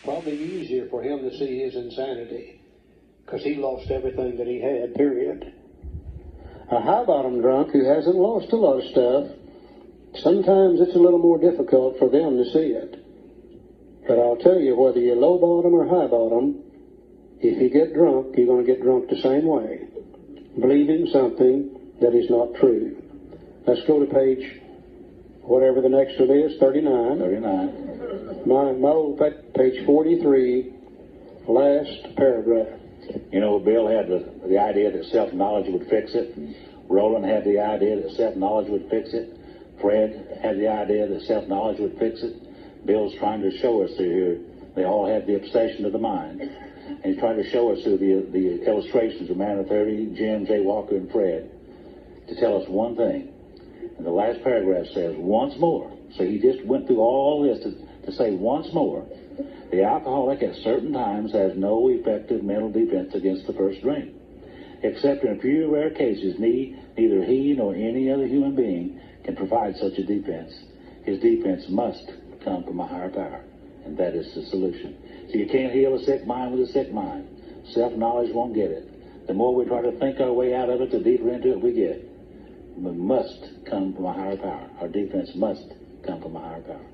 Probably easier for him to see his insanity, because he lost everything that he had, period. A high-bottom drunk who hasn't lost a lot of stuff, sometimes it's a little more difficult for them to see it. But I'll tell you, whether you're low-bottom or high-bottom, if you get drunk, you're going to get drunk the same way, believing something that is not true. Let's go to page, whatever the next one is, 39. 39. My old page 43, last paragraph. You know, Bill had the idea that self-knowledge would fix it. Roland had the idea that self-knowledge would fix it. Fred had the idea that self-knowledge would fix it. Bill's trying to show us through here, they all had the obsession of the mind. And he's trying to show us through the illustrations of Man of 30, Jim, J. Walker, and Fred, to tell us one thing. And the last paragraph says, once more. So he just went through all this to say once more, the alcoholic at certain times has no effective mental defense against the first drink. Except in a few rare cases, neither he nor any other human being can provide such a defense. His defense must come from a higher power, and that is the solution. So you can't heal a sick mind with a sick mind. Self-knowledge won't get it. The more we try to think our way out of it, the deeper into it we get. We must come from a higher power. Our defense must come from a higher power.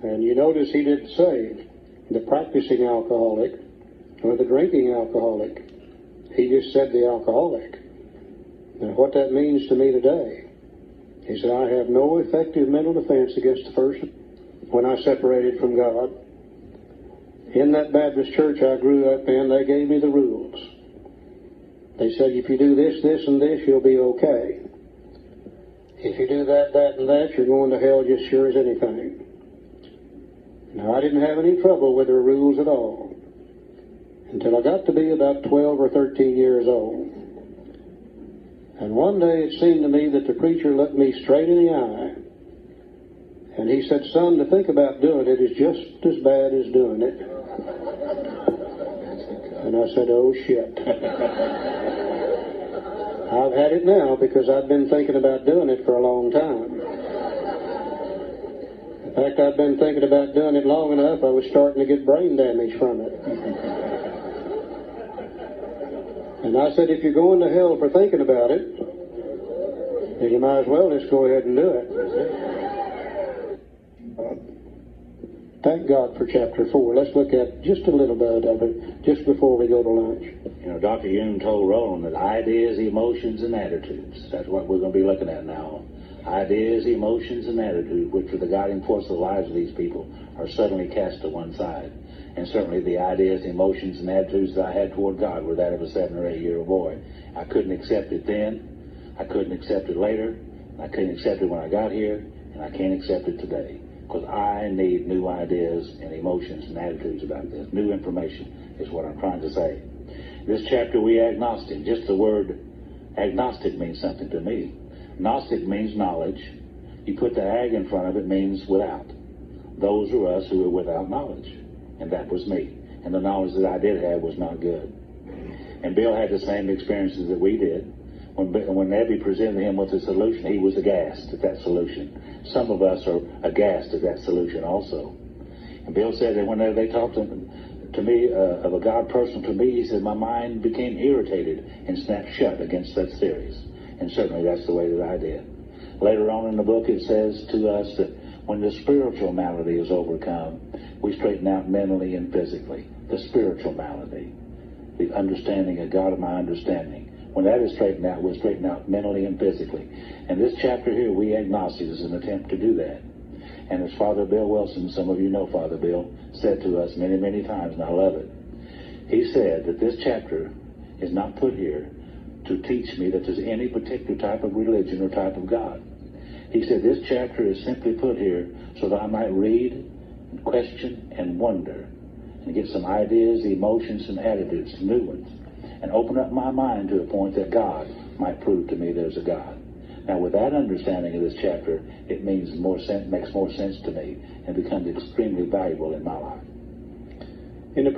And you notice he didn't say the practicing alcoholic or the drinking alcoholic. He just said the alcoholic. Now, what that means to me today is that I have no effective mental defense against the first when I separated from God. In that Baptist church I grew up in, they gave me the rules. They said, if you do this, this, and this, you'll be okay. If you do that, that, and that, you're going to hell just sure as anything. Now, I didn't have any trouble with their rules at all until I got to be about 12 or 13 years old. And one day it seemed to me that the preacher looked me straight in the eye, and he said, son, to think about doing it is just as bad as doing it. And I said, oh, shit. I've had it now because I've been thinking about doing it for a long time. In fact, I've been thinking about doing it long enough, I was starting to get brain damage from it. And I said, if you're going to hell for thinking about it, then you might as well just go ahead and do it. Thank God for chapter 4. Let's look at just a little bit of it just before we go to lunch. You know, Dr. Jung told Roland that ideas, emotions, and attitudes, that's what we're going to be looking at now. Ideas, emotions, and attitudes, which are the guiding force of the lives of these people, are suddenly cast to one side. And certainly the ideas, emotions, and attitudes that I had toward God were that of a 7 or 8 year old boy. I couldn't accept it then. I couldn't accept it later. I couldn't accept it when I got here. And I can't accept it today. Because I need new ideas and emotions and attitudes about this. New information is what I'm trying to say. This chapter, we agnostic. Just the word agnostic means something to me. Gnostic means knowledge. You put the ag in front of it, means without. Those are us who are without knowledge. And that was me. And the knowledge that I did have was not good. And Bill had the same experiences that we did. When Ebby presented him with a solution, he was aghast at that solution. Some of us are aghast at that solution also. And Bill said that whenever they talked to me of a God personal to me, he said, my mind became irritated and snapped shut against such theories. And certainly that's the way that I did. Later on in the book, it says to us that when the spiritual malady is overcome, we straighten out mentally and physically. The spiritual malady, the understanding of God of my understanding. When that is straightened out, we'll straighten out mentally and physically. And this chapter here, we agnostics, is an attempt to do that. And as Father Bill Wilson, some of you know Father Bill, said to us many, many times, and I love it. He said that this chapter is not put here to teach me that there's any particular type of religion or type of God. He said this chapter is simply put here so that I might read and question and wonder and get some ideas, emotions, and attitudes, new ones, and open up my mind to a point that God might prove to me there's a God. Now, with that understanding of this chapter, it makes more sense to me and becomes extremely valuable in my life. In the